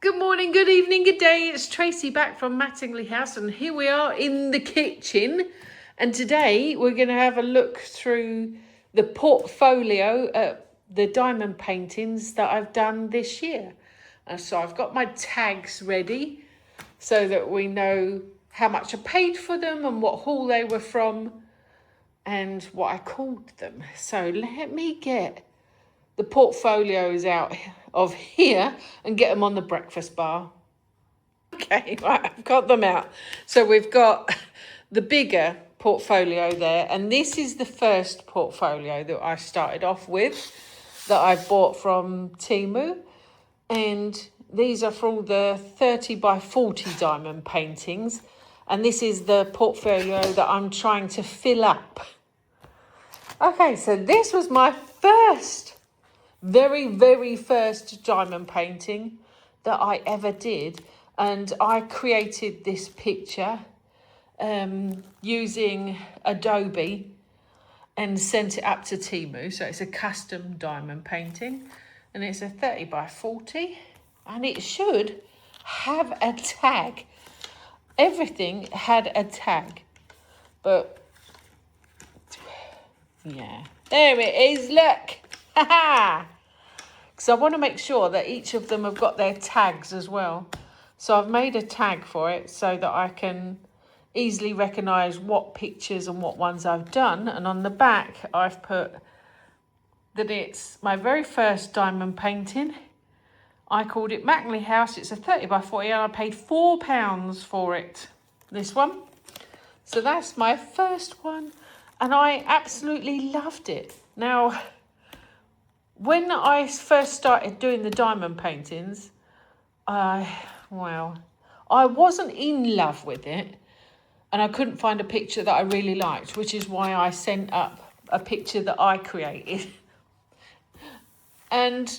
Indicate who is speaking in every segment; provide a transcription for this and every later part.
Speaker 1: Good morning, good evening, good day. It's Tracy back from Mattingley House, and here we are in the kitchen. And today we're going to have a look through the portfolio, the diamond paintings that I've done this year. So I've got my tags ready so that we know how much I paid for them and what haul they were from and what I called them. So let me get the portfolios out of here and get them on the breakfast bar. Okay, right, I've got them out. So we've got the bigger portfolio there, and this is the first portfolio that I started off with that I bought from Temu, and these are for all the 30 by 40 diamond paintings, and this is the portfolio that I'm trying to fill up. Okay, so this was my very first diamond painting that I ever did, and I created this picture using Adobe and sent it up to Temu. So it's a custom diamond painting, and it's a 30 by 40, and it should have a tag. Everything had a tag, but yeah, there it is, look. Because I want to make sure that each of them have got their tags as well. So I've made a tag for it so that I can easily recognise what pictures and what ones I've done. And on the back, I've put that it's my very first diamond painting. I called it Mattingley House. It's a 30 by 40 and I paid £4 for it. This one. So that's my first one. And I absolutely loved it. Now, when I first started doing the diamond paintings, I wasn't in love with it, and I couldn't find a picture that I really liked, which is why I sent up a picture that I created. And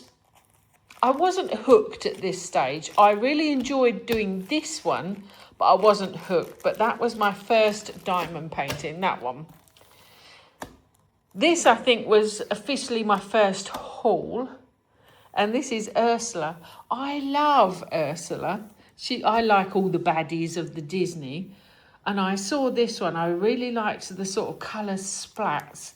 Speaker 1: I wasn't hooked at this stage. I really enjoyed doing this one, but I wasn't hooked. But that was my first diamond painting, that one. This, I think, was officially my first haul, and this is Ursula. I love Ursula. I like all the baddies of the Disney, and I saw this one. I really liked the sort of colour splats,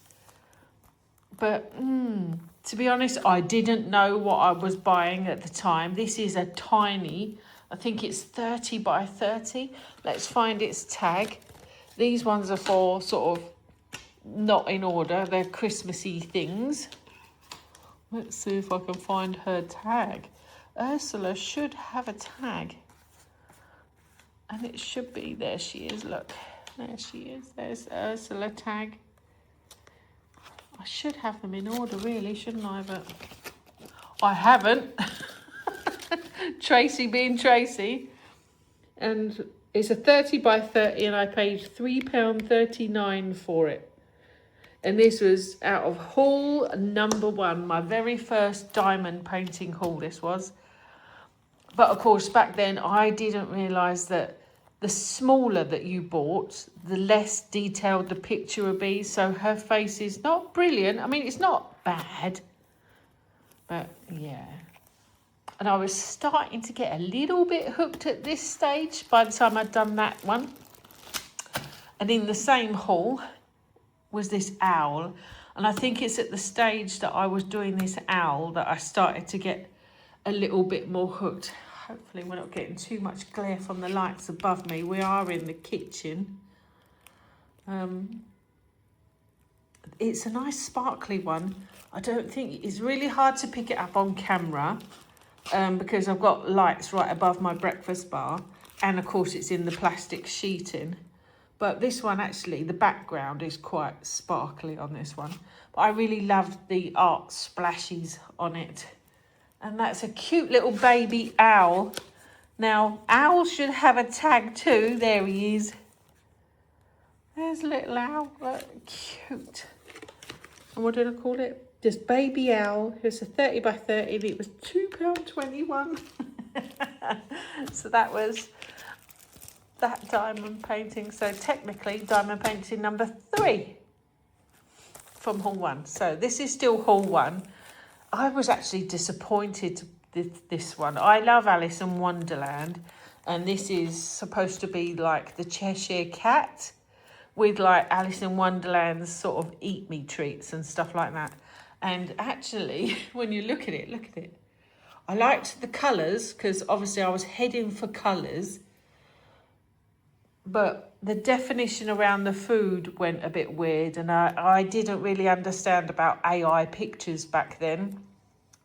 Speaker 1: but to be honest, I didn't know what I was buying at the time. This is a tiny, I think it's 30 by 30. Let's find its tag. These ones are for sort of not in order, they're Christmassy things. Let's see if I can find her tag. Ursula should have a tag, and it should be, there she is, look, there she is, there's Ursula tag. I should have them in order really, shouldn't I? But I haven't. Tracy being Tracy. And it's a 30 by 30 and I paid £3.39 for it. And this was out of haul number one, my very first diamond painting haul this was. But of course, back then, I didn't realise that the smaller that you bought, the less detailed the picture would be. So her face is not brilliant. I mean, it's not bad, but yeah. And I was starting to get a little bit hooked at this stage by the time I'd done that one. And in the same haul was this owl, and I think it's at the stage that I was doing this owl that I started to get a little bit more hooked. Hopefully we're not getting too much glare from the lights above me. We are in the kitchen. It's a nice sparkly one. I don't think it's really hard to pick it up on camera because I've got lights right above my breakfast bar, and of course it's in the plastic sheeting. But this one, actually, the background is quite sparkly on this one. But I really loved the art splashes on it. And that's a cute little baby owl. Now, owls should have a tag too. There he is. There's a little owl. Look, cute. And what did I call it? Just baby owl. It's a 30 by 30 and it was £2.21. So that was that diamond painting. So technically diamond painting number 3 from haul 1. So this is still haul 1. I was actually disappointed this one. I love Alice in Wonderland, and this is supposed to be like the Cheshire Cat with like Alice in Wonderland's sort of eat me treats and stuff like that. And actually, when you look at it. I liked the colours because obviously I was heading for colours, but the definition around the food went a bit weird, and I didn't really understand about AI pictures back then.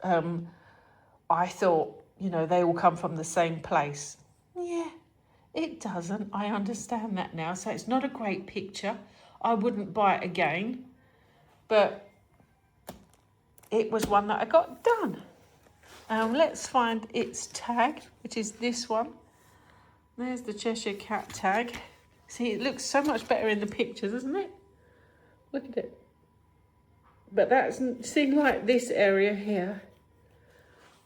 Speaker 1: I thought, you know, they all come from the same place. Yeah, it doesn't. I understand that now. So it's not a great picture. I wouldn't buy it again, but it was one that I got done. Let's find its tag, which is this one. There's the Cheshire Cat tag. See, it looks so much better in the picture, doesn't it? Look at it. But that's, see, like this area here,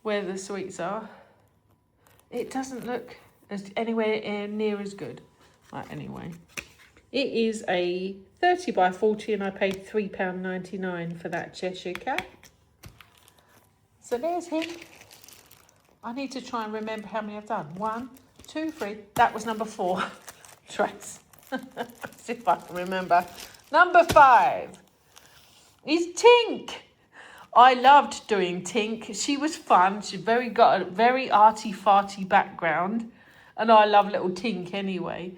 Speaker 1: where the sweets are, it doesn't look as anywhere near as good. Right, anyway. It is a 30 by 40 and I paid £3.99 for that Cheshire Cat. So there's him. I need to try and remember how many I've done. 1, 2, 3. That was number 4. Trace. Let's see if I can remember. Number 5 is Tink. I loved doing Tink. She was fun. She got a very arty-farty background. And I love little Tink anyway.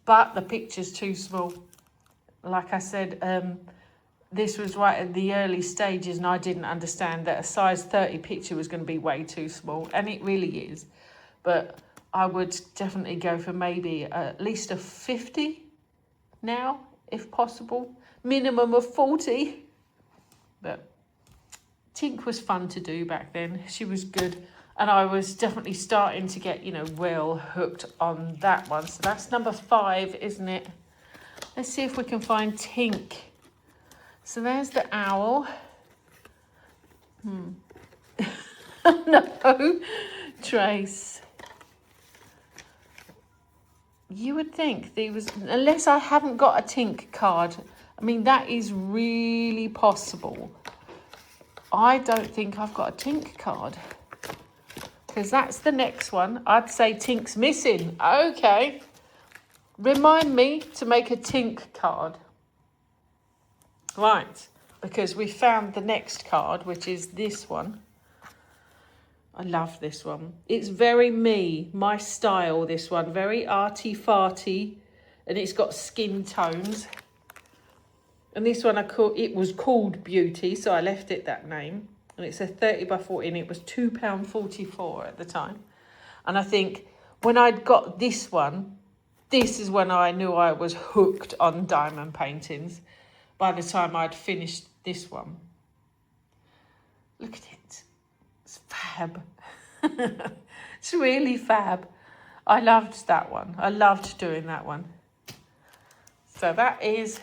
Speaker 1: But the picture's too small. Like I said, this was right at the early stages and I didn't understand that a size 30 picture was going to be way too small, and it really is. But I would definitely go for maybe at least a 50 now, if possible. Minimum of 40. But Tink was fun to do back then. She was good. And I was definitely starting to get, you know, well hooked on that one. So that's number 5, isn't it? Let's see if we can find Tink. So there's the owl. No, Trace. You would think there was, unless I haven't got a Tink card. I mean, that is really possible. I don't think I've got a Tink card. Because that's the next one. I'd say Tink's missing. Okay. Remind me to make a Tink card. Right, because we found the next card, which is this one. I love this one. It's very me, my style, this one. Very arty-farty, and it's got skin tones. And this one, it was called Beauty, so I left it that name. And it's a 30 by 40, and it was £2.44 at the time. And I think when I'd got this one, this is when I knew I was hooked on diamond paintings. By the time I'd finished this one. Look at it. It's fab. It's really fab. I loved that one. I loved doing that one. So that is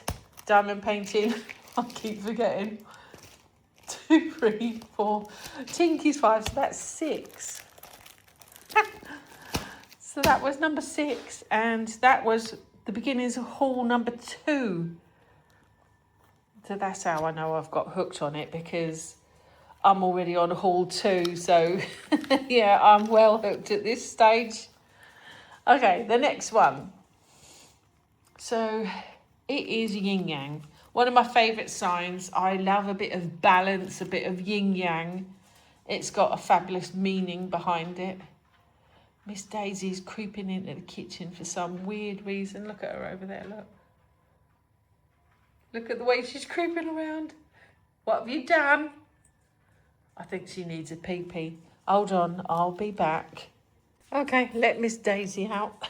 Speaker 1: diamond painting. I keep forgetting. 2, 3, 4. Tinky's 5, so that's 6. So that was number 6. And that was the beginnings of haul number 2. So that's how I know I've got hooked on it, because I'm already on haul 2. So, yeah, I'm well hooked at this stage. Okay, the next one. So, it is yin yang. One of my favourite signs. I love a bit of balance, a bit of yin yang. It's got a fabulous meaning behind it. Miss Daisy's creeping into the kitchen for some weird reason. Look at her over there, look. Look at the way she's creeping around. What have you done? I think she needs a pee-pee. Hold on, I'll be back. Okay, let Miss Daisy out.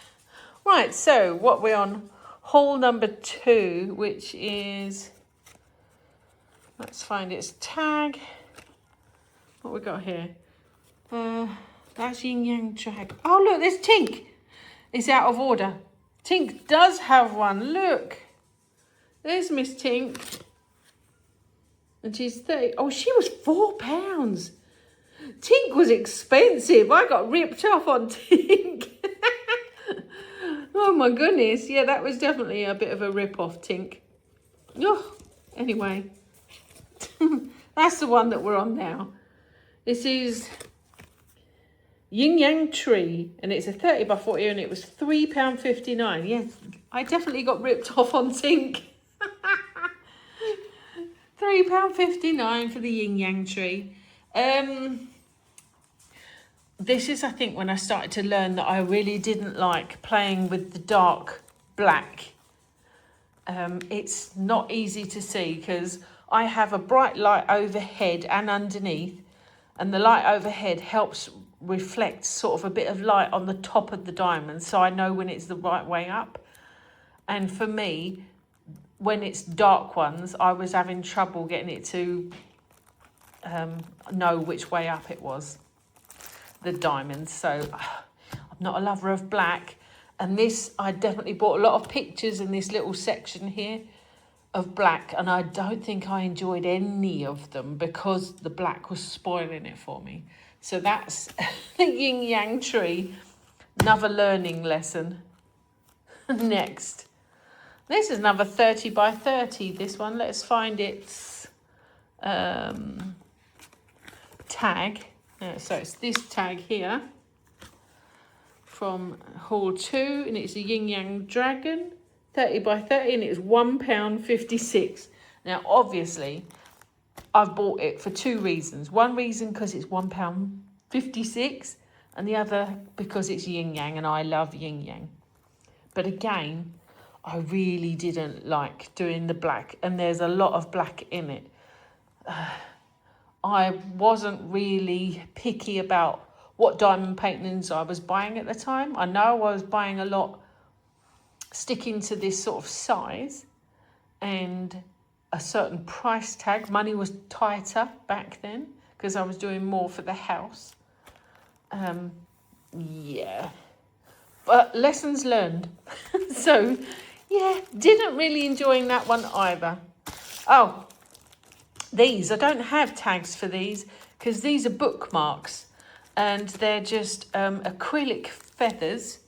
Speaker 1: Right, so what we're on, haul number 2, which is, let's find its tag. What we got here? That's yin yang tag. Oh, look, there's Tink. It's out of order. Tink does have one, look. There's Miss Tink. And she's 30. Oh, she was £4. Tink was expensive. I got ripped off on Tink. Oh, my goodness. Yeah, that was definitely a bit of a rip-off, Tink. Oh, anyway. That's the one that we're on now. This is yin yang tree, and it's a 30 by 40, and it was £3.59. Yes, I definitely got ripped off on Tink. £3.59 for the yin yang tree. This is, I think, when I started to learn that I really didn't like playing with the dark black. It's not easy to see because I have a bright light overhead and underneath, and the light overhead helps reflect sort of a bit of light on the top of the diamond, so I know when it's the right way up. And for me, when it's dark ones, I was having trouble getting it to know which way up it was, the diamonds. So I'm not a lover of black. And this, I definitely bought a lot of pictures in this little section here of black, and I don't think I enjoyed any of them because the black was spoiling it for me. So that's the yin yang tree. Another learning lesson. Next. This is another 30 by 30. This one, let's find its tag. So it's this tag here from haul 2, and it's a yin yang dragon, 30 by 30, and it's £1.56. Now obviously I've bought it for two reasons. One reason because it's £1.56, and the other because it's yin yang, and I love yin yang. But again, I really didn't like doing the black, and there's a lot of black in it. I wasn't really picky about what diamond paintings I was buying at the time. I know I was buying a lot sticking to this sort of size and a certain price tag. Money was tighter back then because I was doing more for the house. Yeah, but lessons learned. So yeah, didn't really enjoy that one either. Oh, these, I don't have tags for these because these are bookmarks, and they're just acrylic feathers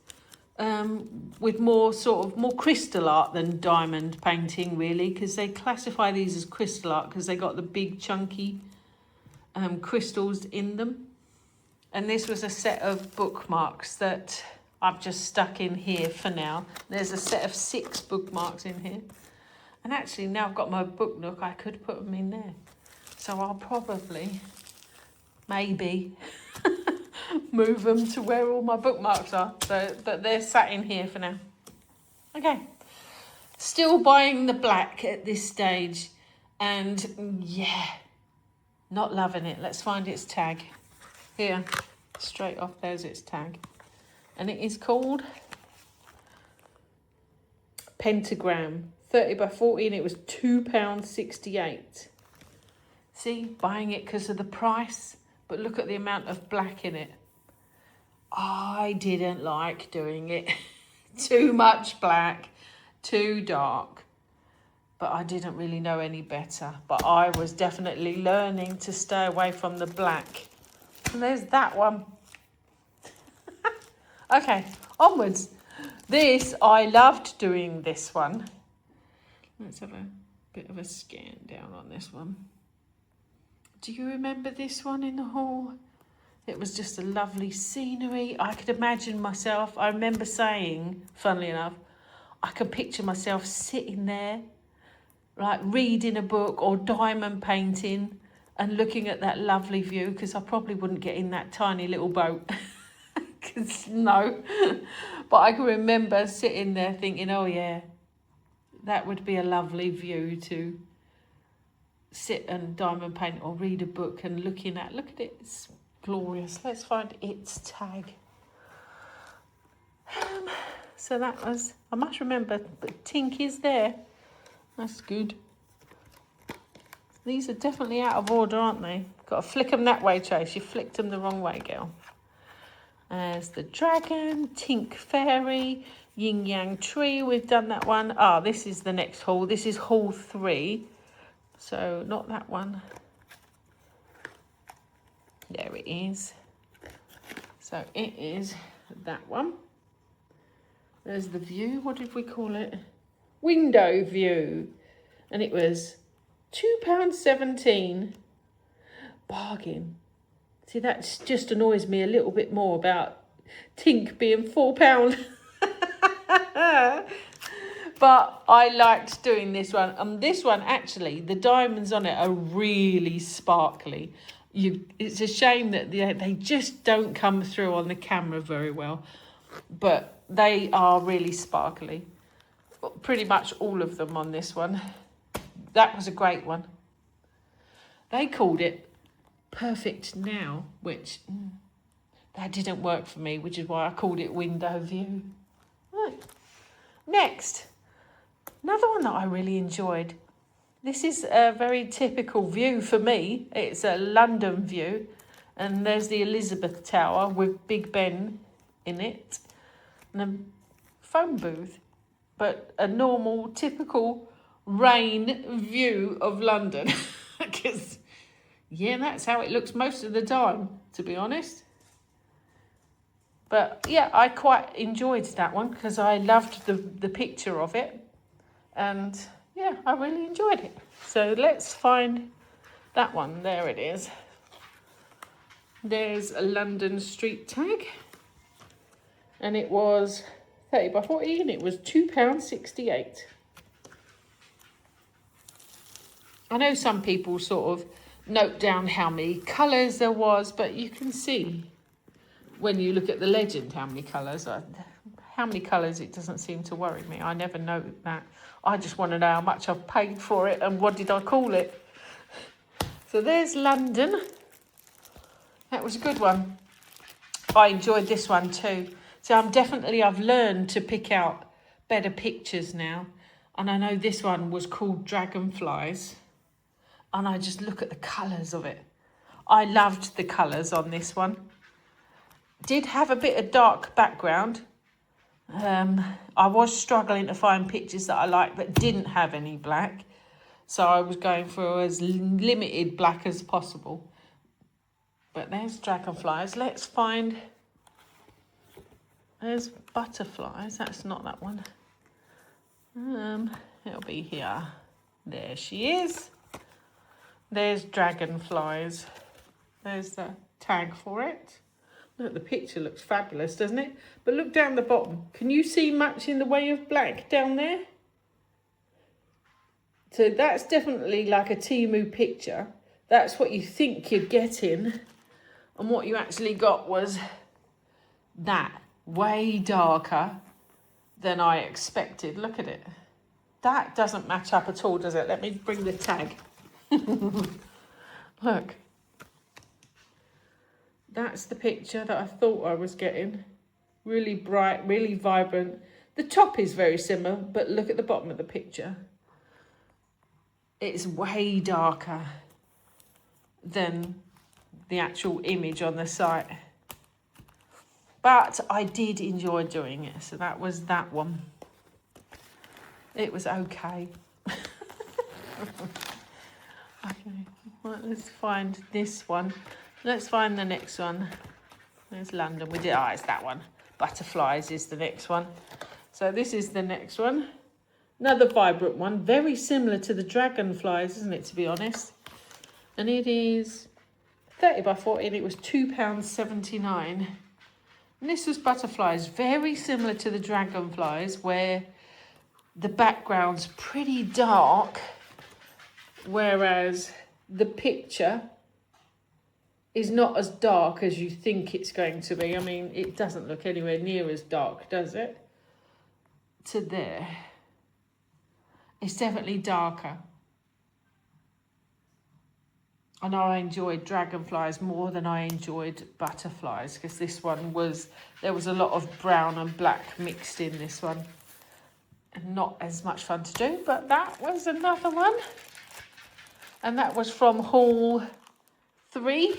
Speaker 1: with more crystal art than diamond painting, really, because they classify these as crystal art because they got the big chunky crystals in them. And this was a set of bookmarks that I've just stuck in here for now. There's a set of 6 bookmarks in here. And actually, now I've got my book nook, I could put them in there. So I'll probably, maybe, move them to where all my bookmarks are. So, but they're sat in here for now. Okay. Still buying the black at this stage. And yeah, not loving it. Let's find its tag. Here, straight off, there's its tag. And it is called Pentagram, 30 by 40, and it was £2.68. See, buying it because of the price, but look at the amount of black in it. I didn't like doing it. Too much black, too dark. But I didn't really know any better. But I was definitely learning to stay away from the black. And there's that one. Okay, onwards. This, I loved doing this one. Let's have a bit of a scan down on this one. Do you remember this one in the hall? It was just a lovely scenery. I could imagine myself, I remember saying, funnily enough, I could picture myself sitting there, like reading a book or diamond painting and looking at that lovely view, because I probably wouldn't get in that tiny little boat. Because no. But I can remember sitting there thinking, oh yeah, that would be a lovely view to sit and diamond paint or read a book and looking at. Look at it, it's glorious. Let's find its tag. So that was, I must remember, but Tink is there. That's good. These are definitely out of order, aren't they? Got to flick them that way, Trace. You flicked them the wrong way, girl. There's the dragon, Tink fairy, yin yang tree. We've done that one. Ah, this is the next haul. This is haul 3. So not that one. There it is. So it is that one. There's the view. What did we call it? Window view. And it was £2.17. Bargain. See, that just annoys me a little bit more about Tink being £4. But I liked doing this one. And this one, actually, the diamonds on it are really sparkly. It's a shame that they just don't come through on the camera very well. But they are really sparkly. Pretty much all of them on this one. That was a great one. They called it Perfect Now, which that didn't work for me, which is why I called it Window View. Right. Next, another one that I really enjoyed. This is a very typical view for me. It's a London view, and there's the Elizabeth Tower with Big Ben in it, and a phone booth, but a normal, typical rain view of London. Because, yeah, that's how it looks most of the time, to be honest. But, yeah, I quite enjoyed that one because I loved the picture of it. And, yeah, I really enjoyed it. So let's find that one. There it is. There's a London street tag. And it was 30 by 40 and it was £2.68. I know some people sort of note down how many colours there was, but you can see when you look at the legend how many colours. How many colours, it doesn't seem to worry me. I never note that. I just want to know how much I've paid for it and what did I call it. So there's London. That was a good one. I enjoyed this one too. So I've learned to pick out better pictures now. And I know this one was called Dragonflies. And I just look at the colours of it. I loved the colours on this one. Did have a bit of dark background. I was struggling to find pictures that I liked that didn't have any black. So I was going for as limited black as possible. But there's Dragonflies. Let's find... There's Butterflies. That's not that one. It'll be here. There she is. There's Dragonflies. There's the tag for it. Look, the picture looks fabulous, doesn't it? But look down the bottom. Can you see much in the way of black down there? So that's definitely like a Temu picture. That's what you think you're getting. And what you actually got was that. Way darker than I expected. Look at it. That doesn't match up at all, does it? Let me bring the tag. Look. That's the picture that I thought I was getting. Really bright, really vibrant. The top is very similar, but look at the bottom of the picture. It's way darker than the actual image on the site. But I did enjoy doing it, so that was that one. It was okay. Okay, well, let's find this one. Let's find the next one. There's London. It's that one. Butterflies is the next one. So this is the next one. Another vibrant one. Very similar to the Dragonflies, isn't it, to be honest? And it is 30 by 40 and it was £2.79. And this was Butterflies, very similar to the Dragonflies, where the background's pretty dark, whereas the picture is not as dark as you think it's going to be. I mean, it doesn't look anywhere near as dark, does it? To there. It's definitely darker. I know I enjoyed Dragonflies more than I enjoyed Butterflies, because this one there was a lot of brown and black mixed in this one. And not as much fun to do, but that was another one. And that was from haul 3.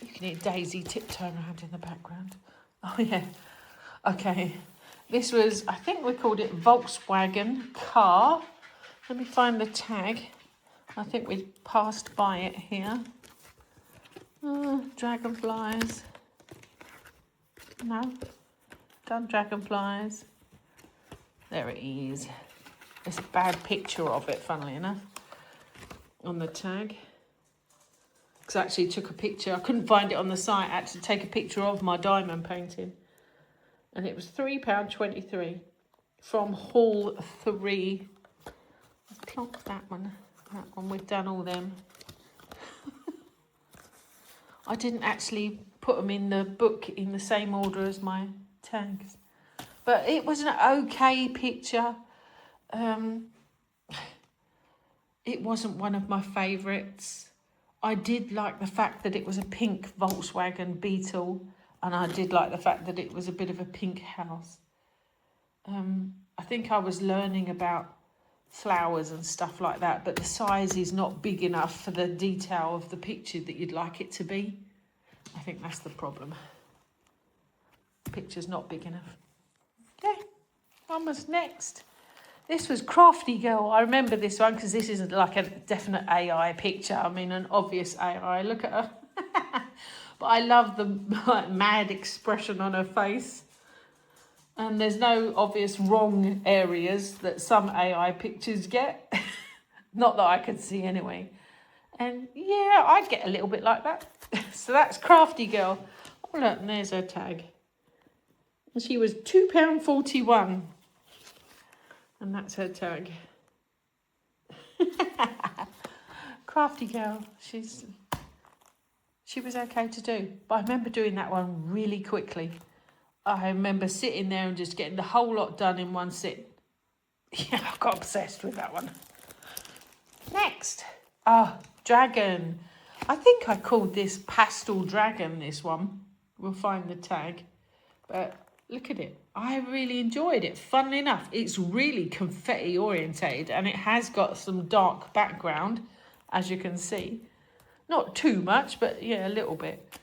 Speaker 1: You can hear Daisy tiptoeing around in the background. Oh yeah, okay. This was, I think we called it Volkswagen car. Let me find the tag. I think we passed by it here. Dragonflies. No, done Dragonflies. There it is. It's a bad picture of it, funnily enough, on the tag. because I actually took a picture. I couldn't find it on the site. I had to take a picture of my diamond painting. And it was £3.23 from haul 3. Clock that one. That one, we've done all them. I didn't actually put them in the book in the same order as my tags. But it was an okay picture. It wasn't one of my favourites. I did like the fact that it was a pink Volkswagen Beetle, and I did like the fact that it was a bit of a pink house. I think I was learning about flowers and stuff like that, but the size is not big enough for the detail of the picture that you'd like it to be. I think that's the problem. The picture's not big enough. Okay, almost next. This was Crafty Girl. I remember this one because this isn't like a definite AI picture. I mean, an obvious AI. Look at her. But I love the mad expression on her face. And there's no obvious wrong areas that some AI pictures get. Not that I could see anyway. And yeah, I get a little bit like that. So that's Crafty Girl. Oh look, and there's her tag. And she was £2.41. And that's her tag. Crafty Girl. She was okay to do. But I remember doing that one really quickly. I remember sitting there and just getting the whole lot done in one sit. Yeah, I got obsessed with that one. Next. Dragon. I think I called this Pastel Dragon, this one. We'll find the tag. But look at it. I really enjoyed it. Funnily enough, it's really confetti orientated and it has got some dark background, as you can see. Not too much, but yeah, a little bit.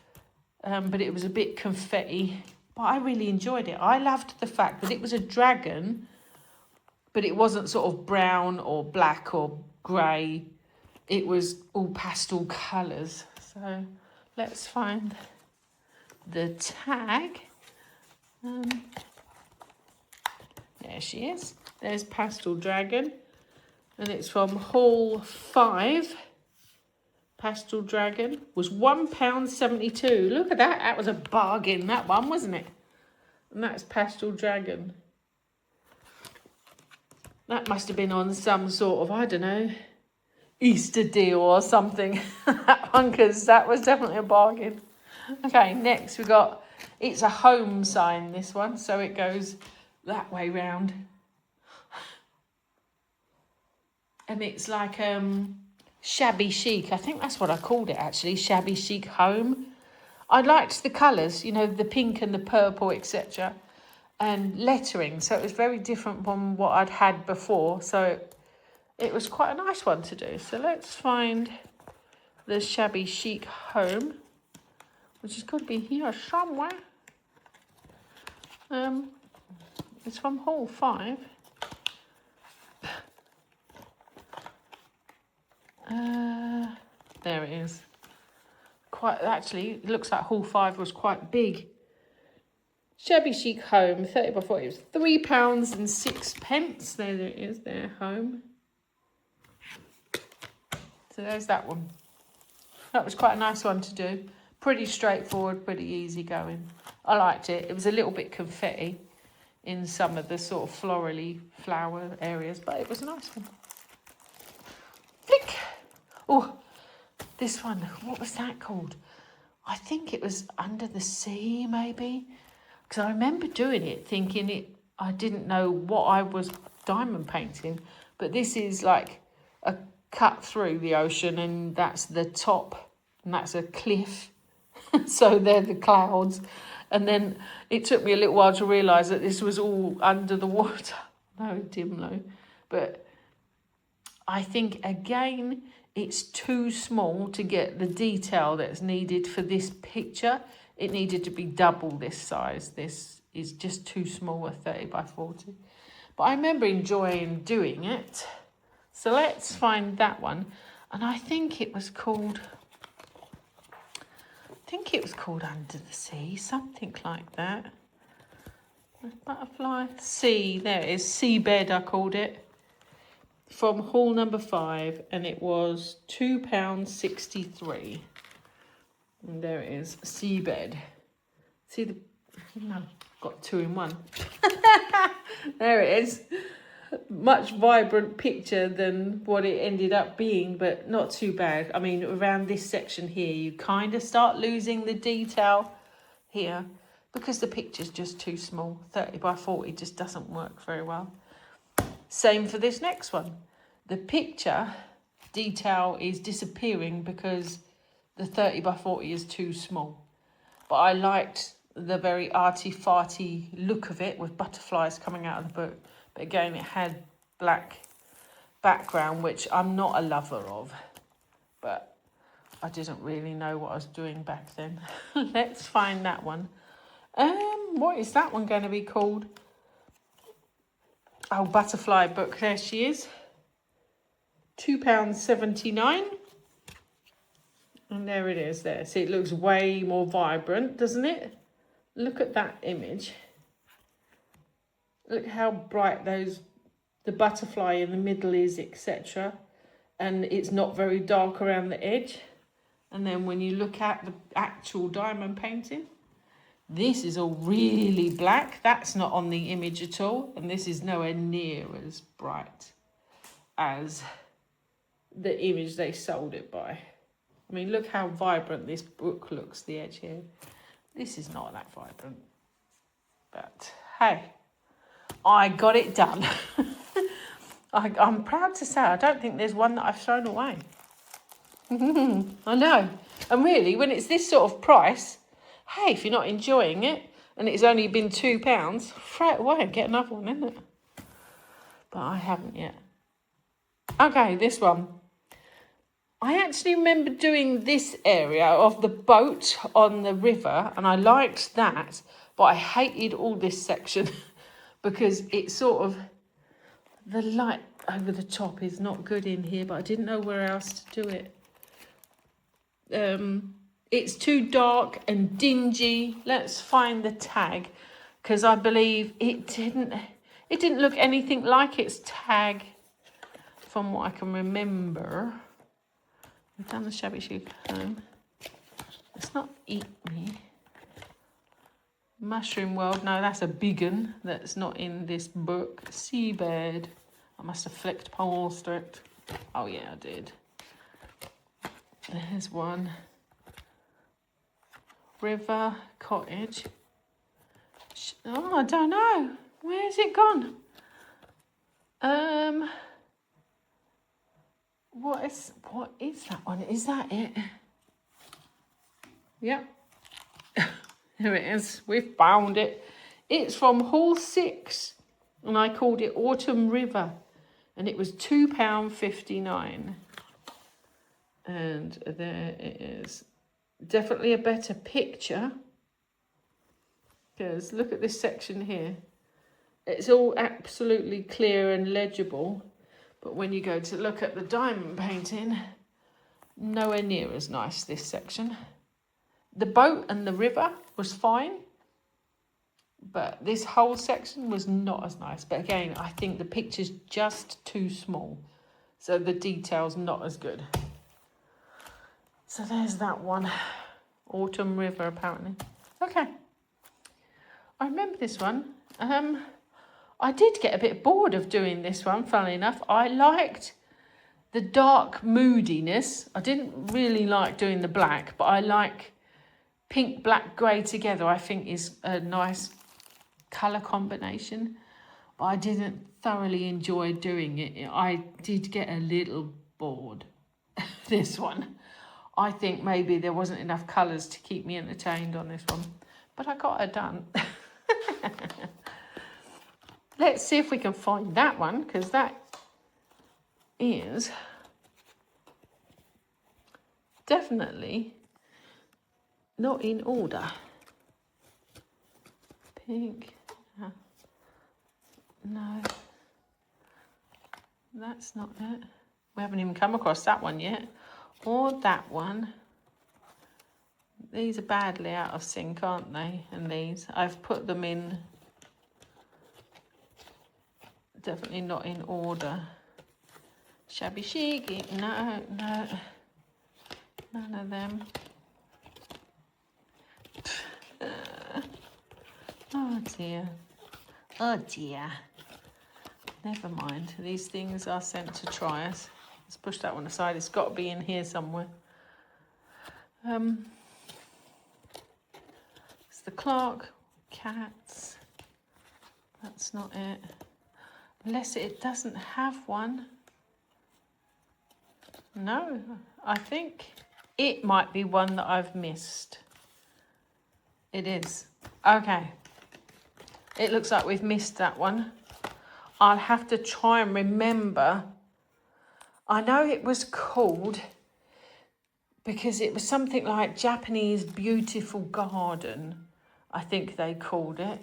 Speaker 1: But it was a bit confetti. But I really enjoyed it. I loved the fact that it was a dragon, but it wasn't sort of brown or black or grey. It was all pastel colours. So let's find the tag. There she is. There's Pastel Dragon. And it's from haul 5. Pastel Dragon was £1.72. Look at that. That was a bargain, that one, wasn't it? And that's Pastel Dragon. That must have been on some sort of, I don't know, Easter deal or something. That one, because that was definitely a bargain. Okay, next we got, it's a home sign, this one. So it goes that way round. And it's like shabby chic. I think that's what I called it, actually. Shabby chic home. I liked the colours, you know, the pink and the purple, etc. And lettering. So it was very different from what I'd had before. So it was quite a nice one to do. So let's find the shabby chic home, which has got to be here somewhere. It's from haul 5. There it is. Quite, actually, it looks like haul 5 was quite big. Shabby chic home, 30 by 40. It was £3.06. There it is, their home. So there's that one. That was quite a nice one to do. Pretty straightforward, pretty easy going. I liked it. It was a little bit confetti in some of the sort of florally flower areas, but it was a nice one. Flick. Oh, this one, what was that called? I think it was Under the Sea, maybe. Because I remember doing it, thinking I didn't know what I was diamond painting. But this is like a cut through the ocean, and that's the top, and that's a cliff. So they're the clouds. And then it took me a little while to realise that this was all under the water. No, Dimlo. But I think, again, it's too small to get the detail that's needed for this picture. It needed to be double this size. This is just too small, a 30 by 40. But I remember enjoying doing it. So let's find that one. And I think it was called Under the Sea, something like that. Butterfly. Sea, there it is. Seabed, I called it. From haul number 5, and it was £2.63. And there it is, seabed. See the, no, got two in one. There it is. Much vibrant picture than what it ended up being, but not too bad. I mean, around this section here, you kind of start losing the detail here because the picture's just too small. 30 by 40 just doesn't work very well. Same for this next one. The picture detail is disappearing because the 30 by 40 is too small. But I liked the very arty-farty look of it with butterflies coming out of the book. But again, it had black background, which I'm not a lover of. But I didn't really know what I was doing back then. Let's find that one. What is that one going to be called? Oh, butterfly book. There she is. £2.79. And there it is there. See, it looks way more vibrant, doesn't it? Look at that image. Look how bright the butterfly in the middle is, etc. And it's not very dark around the edge. And then when you look at the actual diamond painting, this is all really black. That's not on the image at all. And this is nowhere near as bright as the image they sold it by. I mean, look how vibrant this book looks, the edge here. This is not that vibrant. But, hey, I got it done. I'm proud to say I don't think there's one that I've thrown away. I know. And really, when it's this sort of price, hey, if you're not enjoying it and it's only been £2, throw it away and get another one, isn't it? But I haven't yet. Okay, this one. I actually remember doing this area of the boat on the river, and I liked that, but I hated all this section because it's sort of, the light over the top is not good in here, but I didn't know where else to do it. It's too dark and dingy. Let's find the tag, because I believe it didn't look anything like its tag from what I can remember. We've done the shabby chic home. Let's not eat me. Mushroom World. No, that's a big one. That's not in this book. Seabed. I must have flicked past it. Oh, yeah, I did. There's one. River Cottage. Oh, I don't know. Where's it gone? What is that one? Is that it? Yep. Here it is. We've found it. It's from Hall 6. And I called it Autumn River. And it was £2.59. And there it is. Definitely a better picture. Because look at this section here. It's all absolutely clear and legible. But when you go to look at the diamond painting, nowhere near as nice, this section. The boat and the river was fine, but this whole section was not as nice. But again, I think the picture's just too small, so the detail's not as good. So there's that one. Autumn River, apparently. Okay. I remember this one. I did get a bit bored of doing this one, funnily enough. I liked the dark moodiness. I didn't really like doing the black, but I like pink, black, grey together. I think is a nice colour combination. But I didn't thoroughly enjoy doing it. I did get a little bored, this one. I think maybe there wasn't enough colours to keep me entertained on this one. But I got it done. Let's see if we can find that one, because that is definitely not in order. Pink. No. That's not it. We haven't even come across that one yet. Or that one. These are badly out of sync, aren't they? And these. I've put them in... Definitely not in order. Shabby chic, no, none of them. Oh dear. Oh dear. Never mind. These things are sent to try us. Let's push that one aside. It's got to be in here somewhere. It's the clock. Cats. That's not it. Unless it doesn't have one. No, I think it might be one that I've missed. It is. Okay. It looks like we've missed that one. I'll have to try and remember. I know it was called, because it was something like Japanese Beautiful Garden, I think they called it.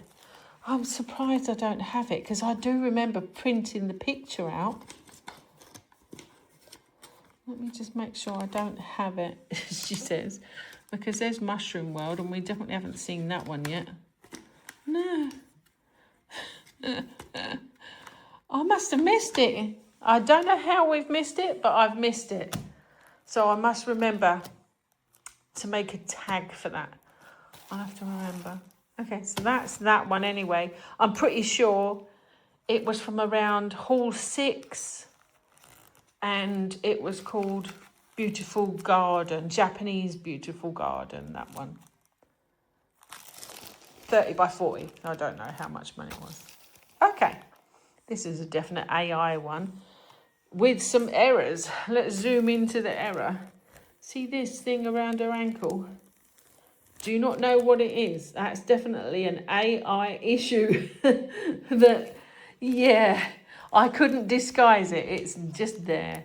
Speaker 1: I'm surprised I don't have it, because I do remember printing the picture out. Let me just make sure I don't have it, she says, because there's Mushroom World and we definitely haven't seen that one yet. No. I must have missed it. I don't know how we've missed it, but I've missed it. So I must remember to make a tag for that. I have to remember. Okay, so that's that one anyway. I'm pretty sure it was from around Hall 6 and it was called Beautiful Garden, Japanese Beautiful Garden, that one. 30 by 40. I don't know how much money it was. Okay, this is a definite AI one with some errors. Let's zoom into the error. See this thing around her ankle? Do not know what it is. That's definitely an AI issue that, yeah, I couldn't disguise it. It's just there.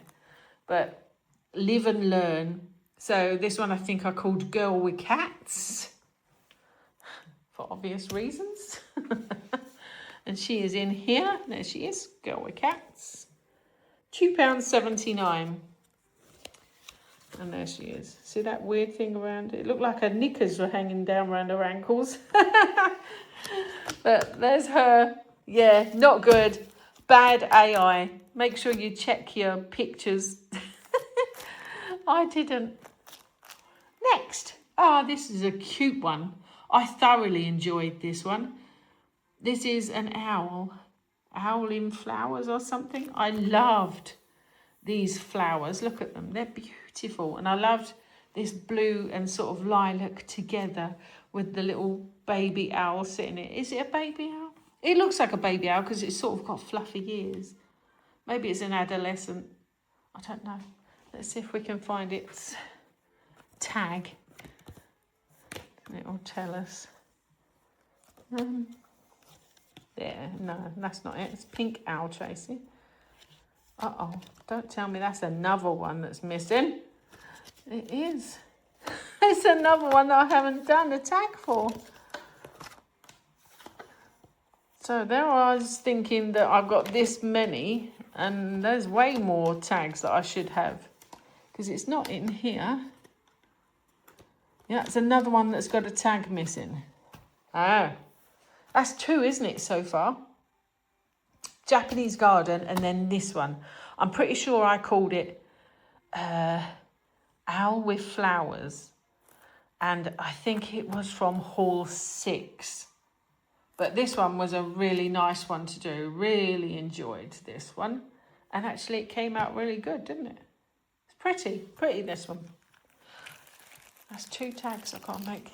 Speaker 1: But live and learn. So this one I think I called Girl with Cats for obvious reasons. And she is in here. There she is, Girl with Cats. £2.79. And there she is. See that weird thing around it? It looked like her knickers were hanging down around her ankles. But there's her. Yeah, not good. Bad AI. Make sure you check your pictures. I didn't. Next. Ah, this is a cute one. I thoroughly enjoyed this one. This is an owl. Owl in flowers or something. I loved these flowers. Look at them. They're beautiful. And I loved this blue and sort of lilac together with the little baby owl sitting in it. Is it a baby owl? It looks like a baby owl because it's sort of got fluffy ears. Maybe it's an adolescent. I don't know. Let's see if we can find its tag. It'll tell us. There, no, that's not it. It's pink owl, Tracy. Uh-oh, don't tell me that's another one that's missing. It is. It's another one that I haven't done a tag for. So there I was thinking that I've got this many and there's way more tags that I should have because it's not in here. Yeah, it's another one that's got a tag missing. Oh, that's two, isn't it, so far? Japanese Garden and then this one. I'm pretty sure I called it Owl with Flowers. And I think it was from Hall 6. But this one was a really nice one to do. Really enjoyed this one. And actually it came out really good, didn't it? It's pretty this one. That's two tags I can't make.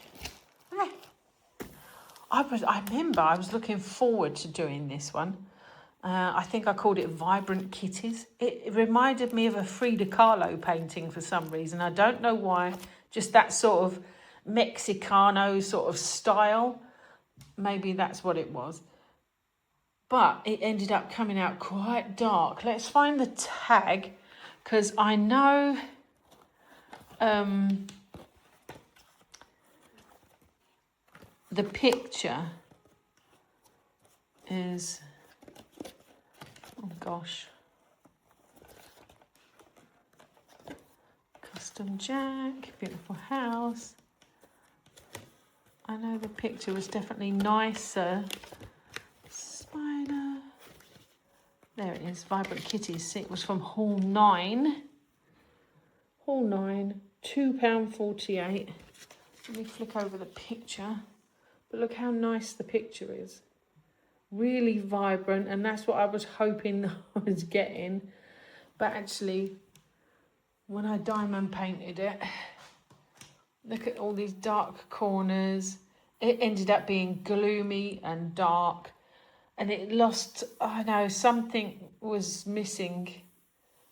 Speaker 1: I remember I was looking forward to doing this one. I think I called it Vibrant Kitties. It reminded me of a Frida Kahlo painting for some reason. I don't know why. Just that sort of Mexicano sort of style. Maybe that's what it was. But it ended up coming out quite dark. Let's find the tag because I know the picture is, oh gosh, Custom Jack, beautiful house. I know the picture was definitely nicer. Spider. There it is, Vibrant Kitties. It was from Hall 9. Hall 9, £2.48. Let me flick over the picture. But look how nice the picture is. Really vibrant, and that's what I was hoping I was getting. But actually, when I diamond painted it, look at all these dark corners. It ended up being gloomy and dark, and it lost, I know, something was missing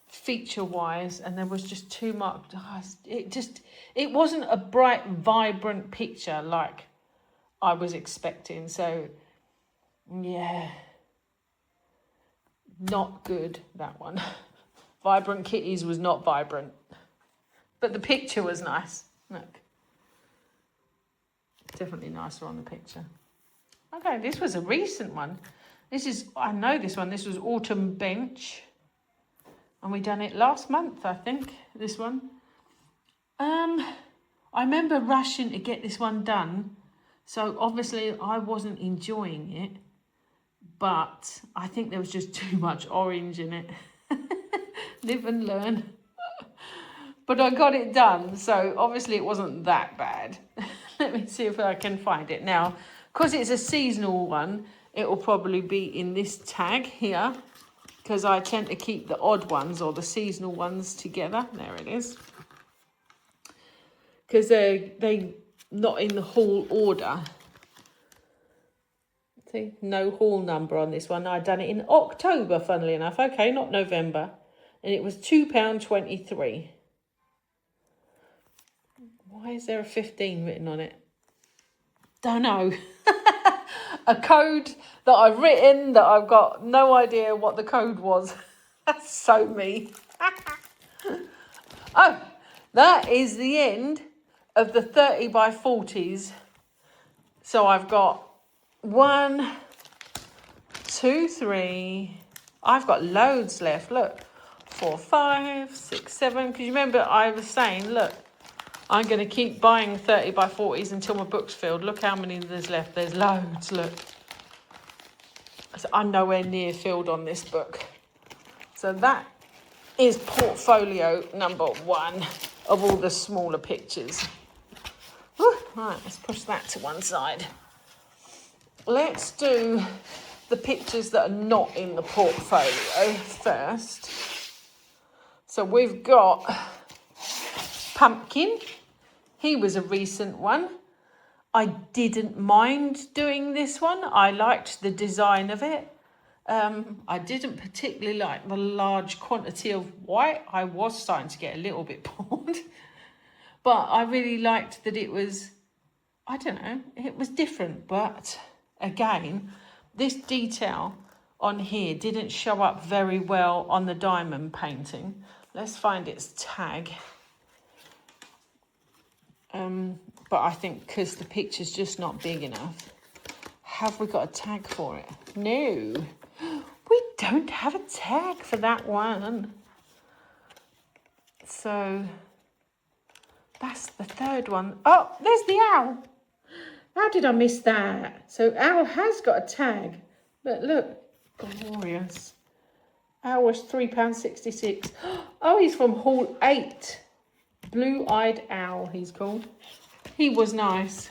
Speaker 1: feature-wise, and there was just too much. It wasn't a bright, vibrant picture like I was expecting. So, yeah, not good, that one. Vibrant Kitties was not vibrant, but the picture was nice. Look, definitely nicer on the picture. Okay, this was a recent one. I know this one. This was Autumn Bench, and we done it last month, I think. This one. I remember rushing to get this one done, so obviously I wasn't enjoying it. But I think there was just too much orange in it. Live and learn. But I got it done, so obviously it wasn't that bad. Let me see if I can find it. Now, because it's a seasonal one, it will probably be in this tag here, because I tend to keep the odd ones or the seasonal ones together. There it is. Because they not in the haul order. See, no haul number on this one. I'd done it in October, funnily enough. Okay, not November. And it was £2.23. Why is there a 15 written on it? Don't know. A code that I've written that I've got no idea what the code was. That's so me. Oh, that is the end of the 30 by 40s. So I've got 1, 2, 3. I've got loads left. Look, 4, 5, 6, 7. Because you remember I was saying, look, I'm going to keep buying 30 by 40s until my book's filled. Look how many there's left. There's loads, look. So I'm nowhere near filled on this book. So that is portfolio number 1 of all the smaller pictures. Whew, right, let's push that to one side. Let's do the pictures that are not in the portfolio first. So we've got Pumpkin. He was a recent one. I didn't mind doing this one. I liked the design of it. I didn't particularly like the large quantity of white. I was starting to get a little bit bored. But I really liked that it was, I don't know, it was different. But again, this detail on here didn't show up very well on the diamond painting. Let's find its tag. But I think because the picture's just not big enough. Have we got a tag for it? No, we don't have a tag for that one. So that's the third one. Oh, there's the owl. How did I miss that? So owl has got a tag. But look, glorious. Owl was £3.66. Oh, he's from Hall 8. Blue-eyed Owl, he's called. He was nice.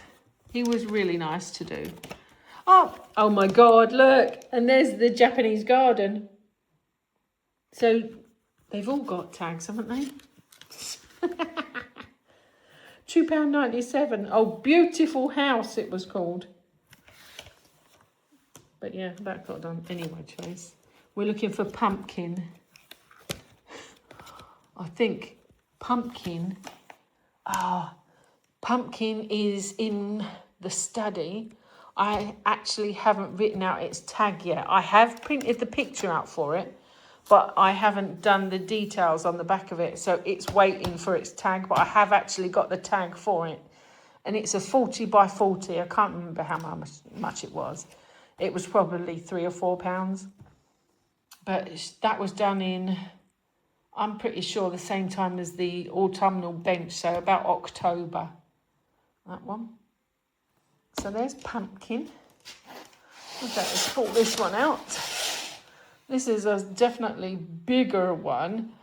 Speaker 1: He was really nice to do. Oh my God, look. And there's the Japanese garden. So they've all got tags, haven't they? £2.97. Oh, Beautiful House it was called. But yeah, that got done anyway, Trace. We're looking for Pumpkin. I think Pumpkin. Pumpkin is in the study. I actually haven't written out its tag yet. I have printed the picture out for it, but I haven't done the details on the back of it. So it's waiting for its tag, but I have actually got the tag for it. And it's a 40 by 40. I can't remember how much it was. It was probably £3 or £4. But that was done in, I'm pretty sure, the same time as the autumnal bench. So about October. That one. So there's Pumpkin. Okay, let's pull this one out. This is a definitely bigger one.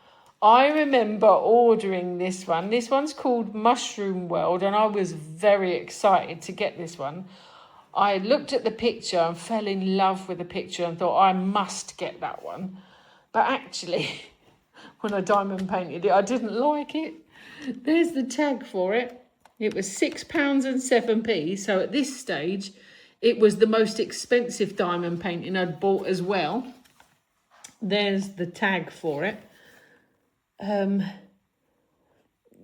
Speaker 1: I remember ordering this one. This one's called Mushroom World, and I was very excited to get this one. I looked at the picture and fell in love with the picture and thought I must get that one. But actually, when I diamond painted it, I didn't like it. There's the tag for it. It was £6.07. So at this stage, it was the most expensive diamond painting I'd bought as well. There's the tag for it.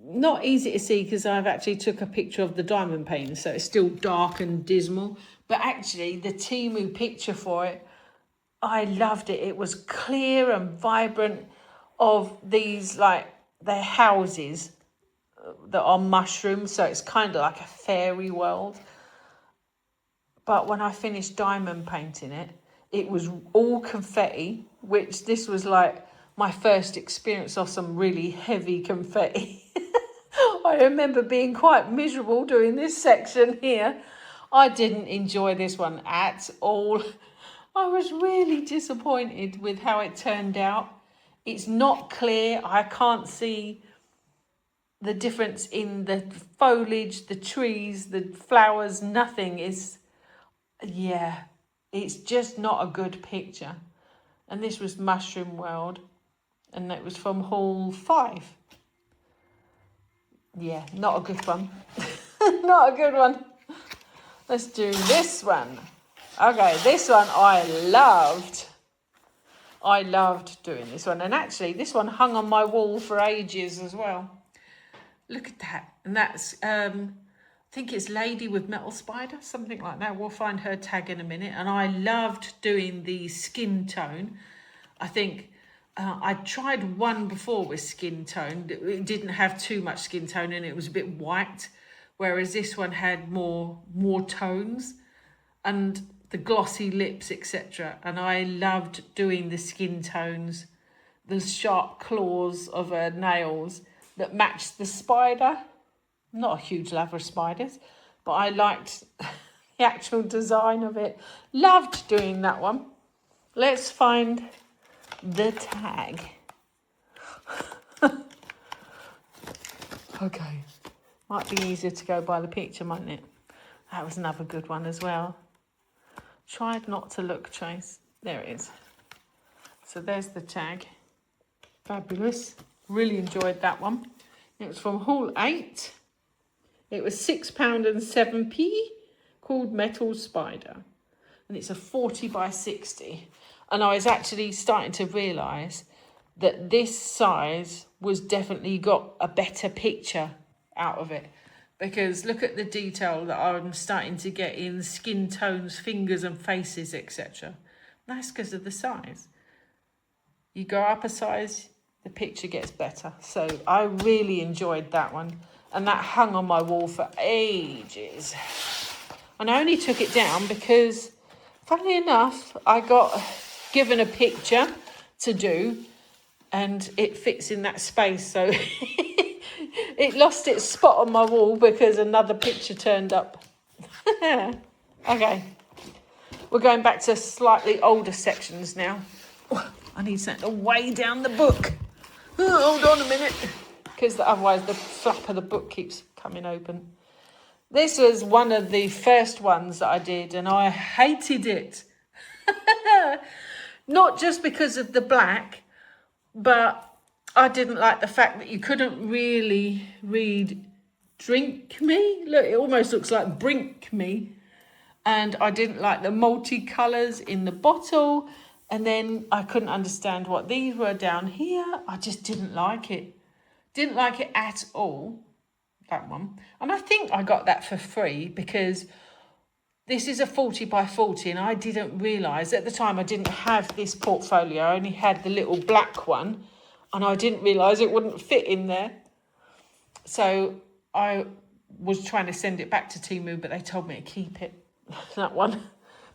Speaker 1: Not easy to see because I've actually took a picture of the diamond painting, so it's still dark and dismal. But actually, the Temu picture for it, I loved it. It was clear and vibrant of these, like, their houses that are mushrooms, so it's kind of like a fairy world. But when I finished diamond painting it, it was all confetti, which this was like my first experience of some really heavy confetti. I remember being quite miserable doing this section here. I didn't enjoy this one at all. I was really disappointed with how it turned out. It's not clear. I can't see the difference in the foliage, the trees, the flowers, nothing is, yeah, it's just not a good picture. And this was Mushroom World, and it was from Hall 5. Yeah, not a good one. Not a good one. Let's do this one. Okay, this one I loved. I loved doing this one. And actually, this one hung on my wall for ages as well. Look at that. And that's, I think it's Lady with Metal Spider, something like that. We'll find her tag in a minute. And I loved doing the skin tone. I think I tried one before with skin tone. It didn't have too much skin tone and it was a bit white. Whereas this one had more tones and the glossy lips, etc. And I loved doing the skin tones, the sharp claws of her nails that matched the spider. I'm not a huge lover of spiders, but I liked the actual design of it. Loved doing that one. Let's find the tag. Okay. Might be easier to go by the picture, mightn't it? That was another good one as well. Tried not to look, Trace. There it is. So there's the tag. Fabulous. Really enjoyed that one. It was from Hall 8. It was £6.07, called Metal Spider. And it's a 40 by 60. And I was actually starting to realise that this size was definitely got a better picture out of it. Because look at the detail that I'm starting to get in skin tones, fingers and faces, etc. That's because of the size. You go up a size, the picture gets better. So I really enjoyed that one. And that hung on my wall for ages. And I only took it down because, funnily enough, I got given a picture to do and it fits in that space. So it lost its spot on my wall because another picture turned up. Okay. We're going back to slightly older sections now. Oh, I need something to weigh down the book. Oh, hold on a minute. Because otherwise the flap of the book keeps coming open. This was one of the first ones that I did and I hated it. Not just because of the black, but I didn't like the fact that you couldn't really read drink me. Look, it almost looks like brink me. And I didn't like the multicolours in the bottle. And then I couldn't understand what these were down here. I just didn't like it. Didn't like it at all, that one. And I think I got that for free because this is a 40 by 40 and I didn't realise, at the time I didn't have this portfolio, I only had the little black one and I didn't realise it wouldn't fit in there. So I was trying to send it back to Temu, but they told me to keep it, that one.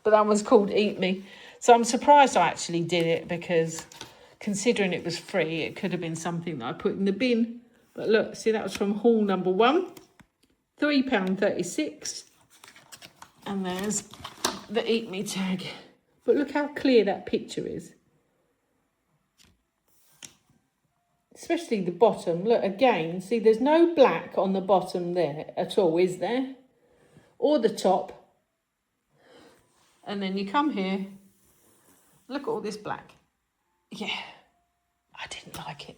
Speaker 1: But that one's called Eat Me. So I'm surprised I actually did it because considering it was free, it could have been something that I put in the bin. But look, see, that was from Hall number 1, £3.36. And there's the Eat Me tag. But look how clear that picture is. Especially the bottom. Look, again, see, there's no black on the bottom there at all, is there? Or the top. And then you come here. Look at all this black. Yeah, I didn't like it.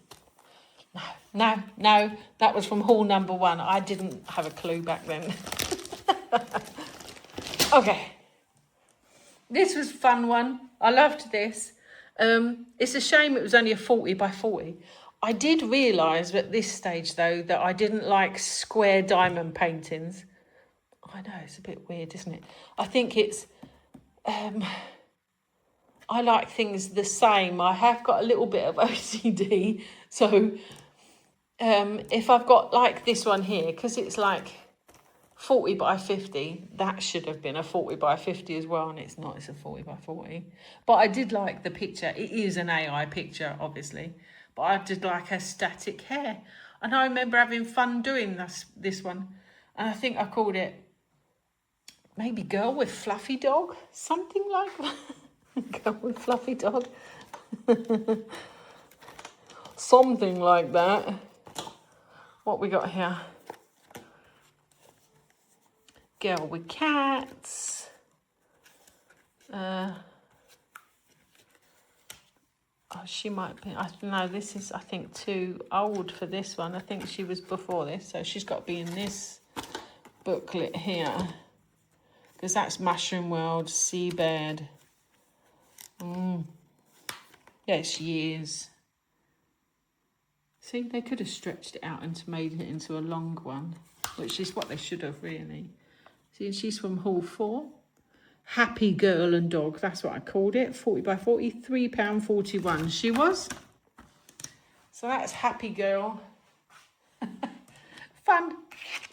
Speaker 1: No, that was from haul number 1. I didn't have a clue back then. Okay, this was a fun one. I loved this. It's a shame it was only a 40 by 40. I did realise at this stage, though, that I didn't like square diamond paintings. I know, it's a bit weird, isn't it? I think it's... I like things the same. I have got a little bit of OCD. So if I've got like this one here, because it's like 40 by 50, that should have been a 40 by 50 as well. And it's not, it's a 40 by 40. But I did like the picture. It is an AI picture, obviously. But I did like her static hair. And I remember having fun doing this one. And I think I called it maybe Girl with Fluffy Dog. Something like that. Girl with Fluffy Dog. Something like that. What we got here? Girl with cats. Oh, she might be. I don't know. This is, I think, too old for this one. I think she was before this, so she's got to be in this booklet here, because that's Mushroom World, Seabed. Yes, she is. See, they could have stretched it out and made it into a long one, which is what they should have, really. See, she's from haul 4. Happy Girl and Dog, that's what I called it. 40 by 40, £3.41 she was. So that's Happy Girl. Fun.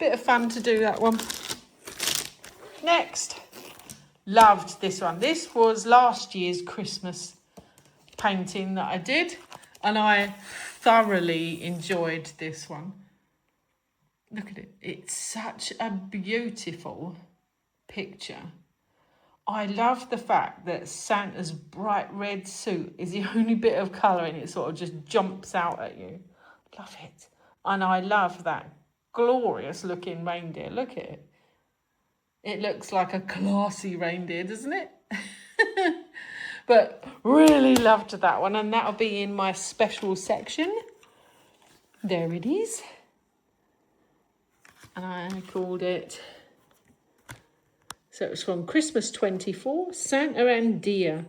Speaker 1: Bit of fun to do that one. Next. Loved this one. This was last year's Christmas painting that I did, and I thoroughly enjoyed this one. Look at it. It's such a beautiful picture. I love the fact that Santa's bright red suit is the only bit of colour and it sort of just jumps out at you. Love it. And I love that glorious looking reindeer. Look at it. It looks like a classy reindeer, doesn't it? But really loved that one, and that'll be in my special section. There it is. And I called it, so it was from Christmas 24, Santa and Deer,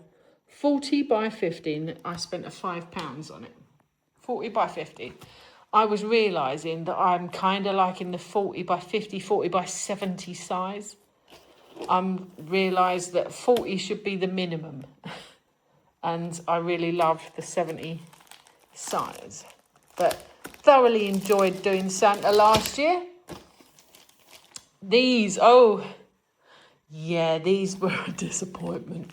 Speaker 1: 40 by 15. I spent £5 on it. 40 by 50. I was realising that I'm kind of like in the 40 by 50, 40 by 70 size. Realised that 40 should be the minimum. And I really loved the 70 size. But thoroughly enjoyed doing Santa last year. These, oh, yeah, these were a disappointment.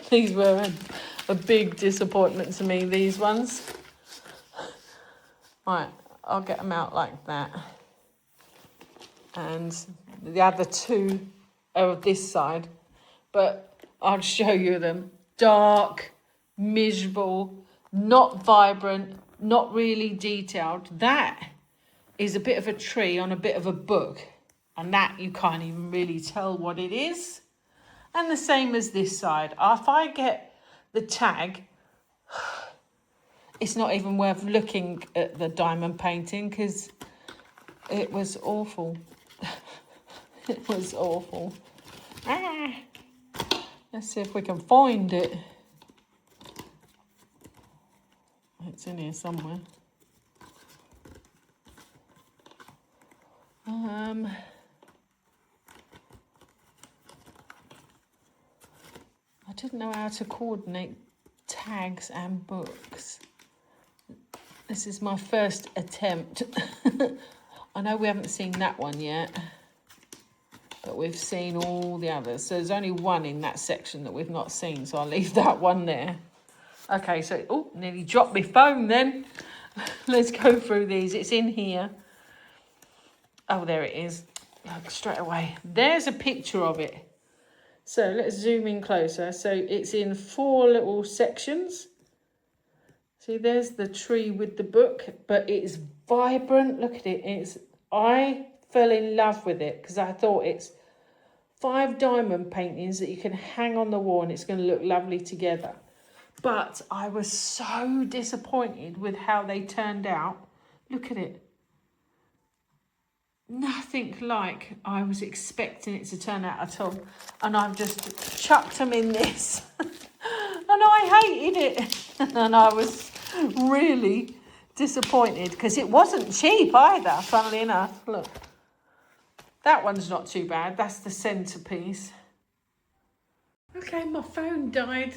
Speaker 1: These were a big disappointment to me, these ones. Right, I'll get them out like that. And the other two are of this side. But I'll show you them. Dark, miserable, not vibrant, not really detailed. That is a bit of a tree on a bit of a book. And that you can't even really tell what it is. And the same as this side. If I get the tag, it's not even worth looking at the diamond painting because it was awful. It was awful. Let's see if we can find it. It's in here somewhere. I didn't know how to coordinate tags and books. This is my first attempt. I know we haven't seen that one yet, but we've seen all the others. So there's only one in that section that we've not seen, so I'll leave that one there. Okay, so, oh, nearly dropped my phone then. Let's go through these. It's in here. Oh, there it is. Look, straight away. There's a picture of it. So let's zoom in closer. So it's in 4 little sections. See, there's the tree with the book, but it's vibrant. Look at it. I fell in love with it because I thought it's 5 diamond paintings that you can hang on the wall and it's going to look lovely together. But I was so disappointed with how they turned out. Look at it. Nothing like I was expecting it to turn out at all. And I've just chucked them in this. And I hated it. And I was really disappointed because it wasn't cheap either, funnily enough. Look. That one's not too bad. That's the centerpiece. Okay, my phone died.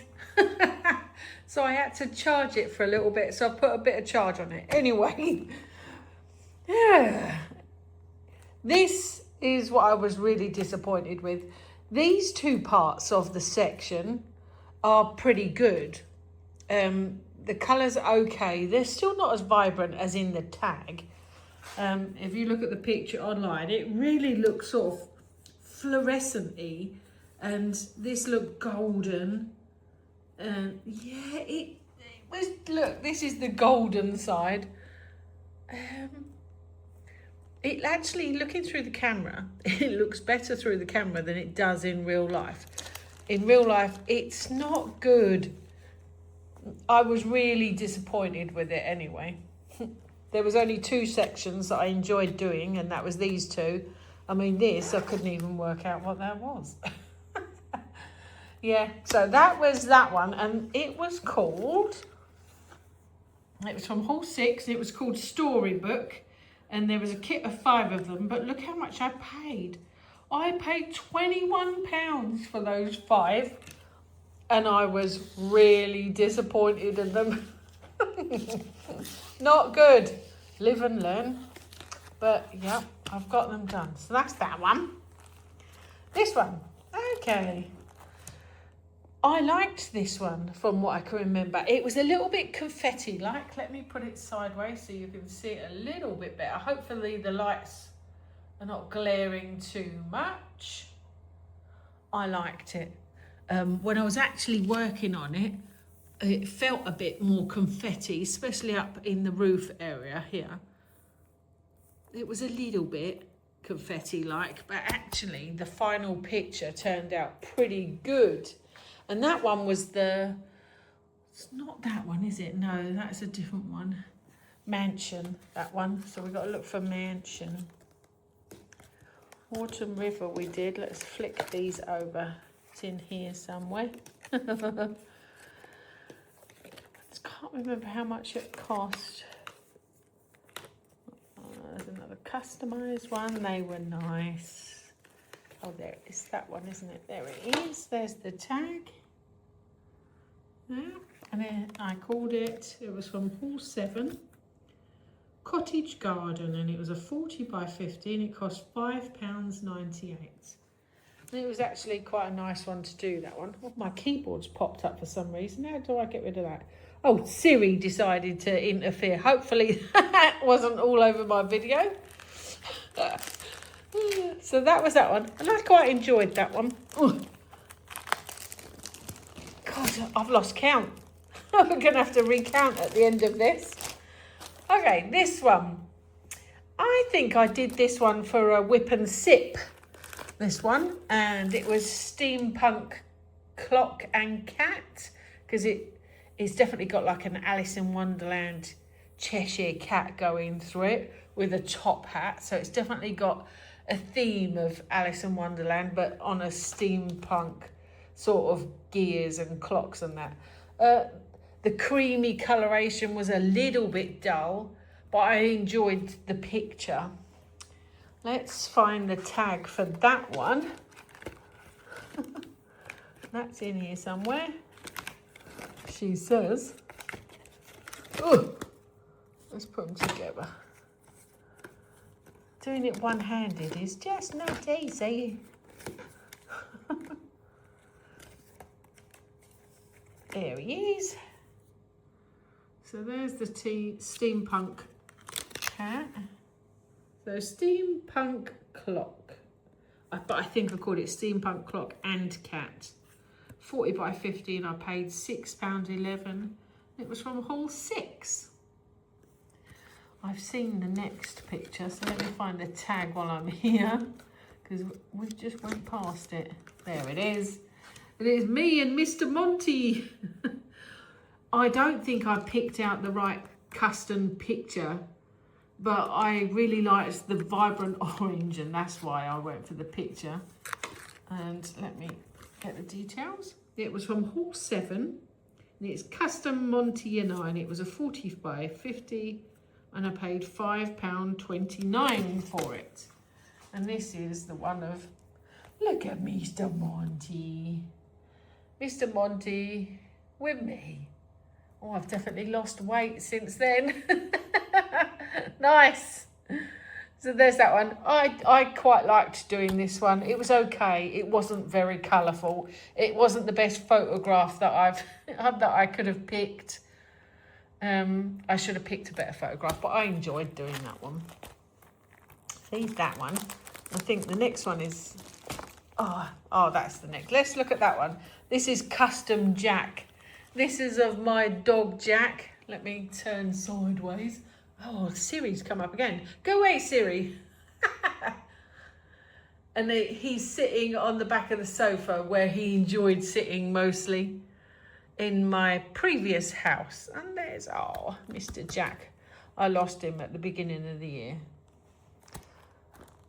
Speaker 1: So I had to charge it for a little bit. So I put a bit of charge on it. Anyway. Yeah. This is what I was really disappointed with. These 2 parts of the section are pretty good. The colours are okay. They're still not as vibrant as in the tag. If you look at the picture online, it really looks sort of fluorescent-y. And this looked golden. And yeah, it was, look, this is the golden side. It actually, looking through the camera, it looks better through the camera than it does in real life. In real life, it's not good. I was really disappointed with it anyway. There was only 2 sections that I enjoyed doing, and that was these 2. I mean, this, I couldn't even work out what that was. Yeah, so that was that one, and it was called, it was from Hall 6, and it was called Storybook. And there was a kit of 5 of them, but look how much I paid. I paid £21 for those 5, and I was really disappointed in them. Not good. Live and learn. But, yeah, I've got them done. So that's that one. This one. Okay. I liked this one from what I can remember. It was a little bit confetti-like. Let me put it sideways so you can see it a little bit better. Hopefully the lights are not glaring too much. I liked it. When I was actually working on it, it felt a bit more confetti, especially up in the roof area here. It was a little bit confetti-like, but actually the final picture turned out pretty good. And that one was the, it's not that one, is it? No, that's a different one. Mansion, that one. So we've got to look for mansion. Autumn River we did. Let's flick these over. It's in here somewhere. I can't remember how much it cost. There's another customised one. They were nice. Oh, there, it's that one, isn't it? There it is. There's the tag. Yeah. And then I called it, it was from Hall 7, Cottage Garden, and it was a 40 by 50, and it cost £5.98. And it was actually quite a nice one to do, that one. Oh, my keyboard's popped up for some reason. How do I get rid of that? Oh, Siri decided to interfere. Hopefully that wasn't all over my video. So that was that one, and I quite enjoyed that one. Ooh. God, I've lost count. I'm going to have to recount at the end of this. Okay, this one. I think I did this one for a whip and sip, this one, and it was Steampunk Clock and Cat, because it's definitely got like an Alice in Wonderland Cheshire cat going through it with a top hat, so it's definitely got a theme of Alice in Wonderland, but on a steampunk sort of gears and clocks and that. The creamy coloration was a little bit dull, but I enjoyed the picture. Let's find the tag for that one. That's in here somewhere. She says. Oh, let's put them together. Doing it one-handed is just not easy. There he is. So there's the steampunk cat. So steampunk clock. But I think I called it steampunk clock and cat. 40 by 50, and I paid £6.11. It was from Hall 6. I've seen the next picture, so let me find the tag while I'm here. because we just went past it. There it is. It is me and Mr. Monty. I don't think I picked out the right custom picture, but I really liked the vibrant orange, and that's why I went for the picture. And let me get the details. It was from Hall 7, and it's custom Monty and I, and it was a 40 by 50, and I paid £5.29 for it. And this is the one of, look at Mr. Monty. Mr. Monty with me. Oh, I've definitely lost weight since then. Nice. So there's that one. I quite liked doing this one. It was okay. It wasn't very colourful. It wasn't the best photograph that I could have picked. I should have picked a better photograph, but I enjoyed doing that one. Leave that one. I think the next one is, oh, that's the next. Let's look at that one. This is Custom Jack. This is of my dog Jack. Let me turn sideways. Oh, Siri's come up again. Go away, Siri. And he's sitting on the back of the sofa where he enjoyed sitting mostly in my previous house. And there's, oh, Mr. Jack. I lost him at the beginning of the year.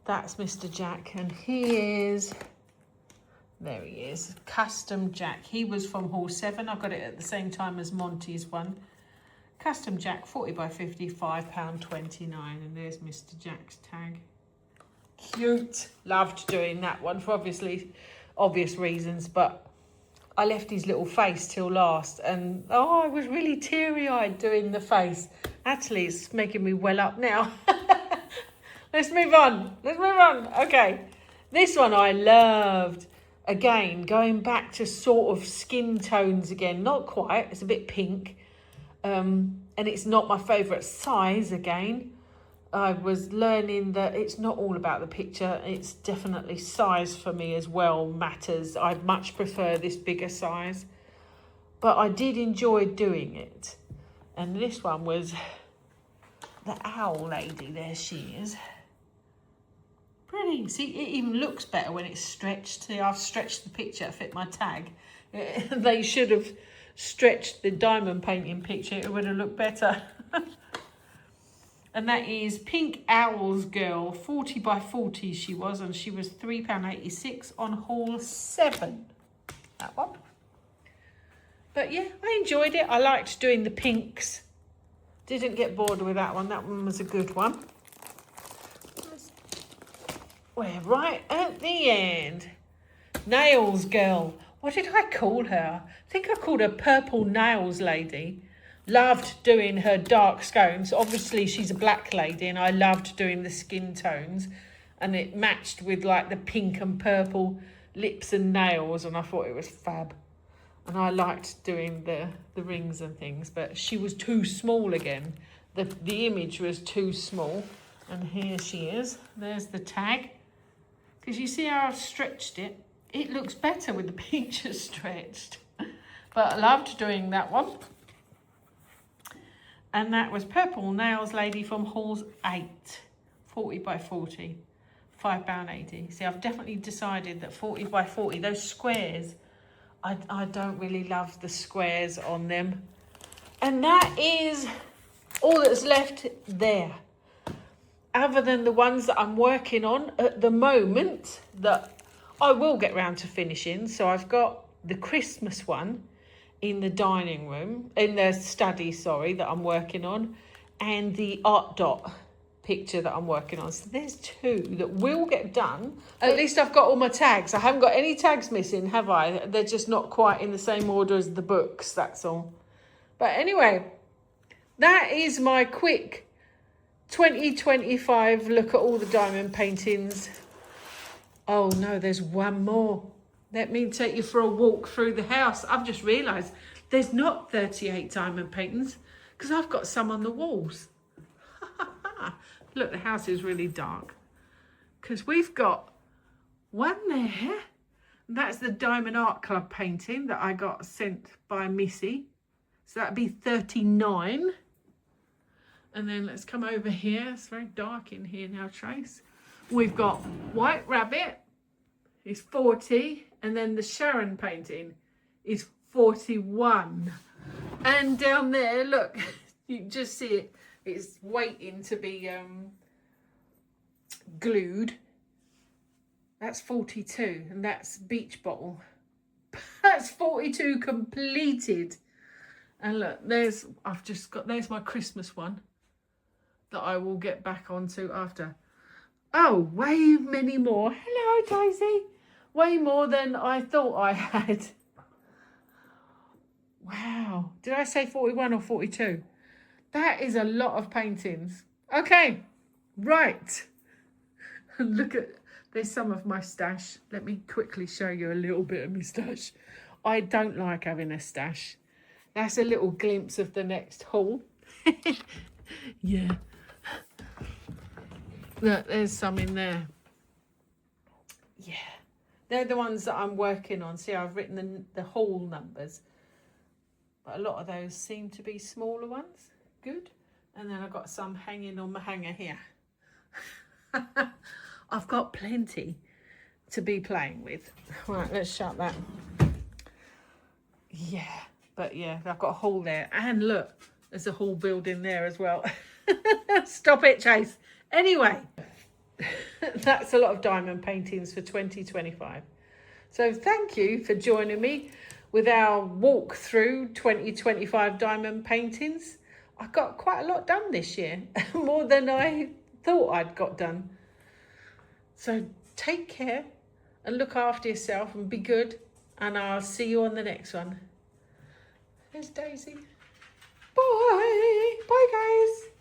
Speaker 1: That's Mr. Jack, and he is, there he is, Custom Jack. He was from Hall 7. I got it at the same time as Monty's one. Custom Jack, 40 by 50, £5.29, and there's Mr. Jack's tag. Cute. Loved doing that one for obvious reasons, but I left his little face till last, and oh, I was really teary-eyed doing the face. Actually, it's making me well up now. Let's move on. Okay. This one I loved. Again, going back to sort of skin tones again. Not quite. It's a bit pink. And it's not my favourite size again. I was learning that it's not all about the picture. It's definitely size for me as well matters. I much prefer this bigger size. But I did enjoy doing it. And this one was the owl lady. There she is. Pretty. See, it even looks better when it's stretched. See, I've stretched the picture to fit my tag. They should have stretched the diamond painting picture. It would have looked better. And that is Pink Owl's Girl, 40 by 40 she was, and she was £3.86 on Hall 7. That one. But yeah, I enjoyed it. I liked doing the pinks. Didn't get bored with that one. That one was a good one. We're right at the end. Nails Girl. What did I call her? I think I called her Purple Nails Lady. Loved doing her dark scones. Obviously, she's a black lady, and I loved doing the skin tones. And it matched with like the pink and purple lips and nails, and I thought it was fab. And I liked doing the rings and things, but she was too small again. The image was too small. And here she is. There's the tag. Because you see how I've stretched it? It looks better with the picture stretched. But I loved doing that one. And that was Purple Nails Lady from Halls 8. 40 by 40. £5.80. See, I've definitely decided that 40 by 40, those squares, I don't really love the squares on them. And that is all that's left there. Other than the ones that I'm working on at the moment that I will get round to finishing. So I've got the Christmas one in the dining room, in the study, sorry, that I'm working on, and the art dot picture that I'm working on. So there's two that will get done. At least I've got all my tags. I haven't got any tags missing, have I? They're just not quite in the same order as the books, that's all. But anyway, that is my quick 2025 look at all the diamond paintings. Oh no, there's one more. Let me take you for a walk through the house. I've just realised there's not 38 diamond paintings because I've got some on the walls. Look, the house is really dark because we've got one there. That's the Diamond Art Club painting that I got sent by Missy. So that'd be 39. And then let's come over here. It's very dark in here now, Trace. We've got White Rabbit is 40, and then the Sharon painting is 41. And down there, look, you can just see it. It's waiting to be glued. That's 42, and that's Beach Bottle. That's 42 completed. And look, there's my Christmas one that I will get back onto after. Oh, way many more. Hello, Daisy. Way more than I thought I had. Wow. Did I say 41 or 42? That is a lot of paintings. Okay, right. Look at, there's some of my stash. Let me quickly show you a little bit of my stash. I don't like having a stash. That's a little glimpse of the next haul. Yeah. Look, there's some in there. Yeah. They're the ones that I'm working on. See, I've written the haul numbers. But a lot of those seem to be smaller ones. Good. And then I've got some hanging on my hanger here. I've got plenty to be playing with. Right, let's shut that. Yeah. But yeah, I've got a hole there. And look, there's a hall building there as well. Stop it, Chase. Anyway, that's a lot of diamond paintings for 2025. So thank you for joining me with our walk through 2025 diamond paintings. I got quite a lot done this year, more than I thought I'd got done. So take care and look after yourself and be good. And I'll see you on the next one. There's Daisy. Bye. Bye, guys.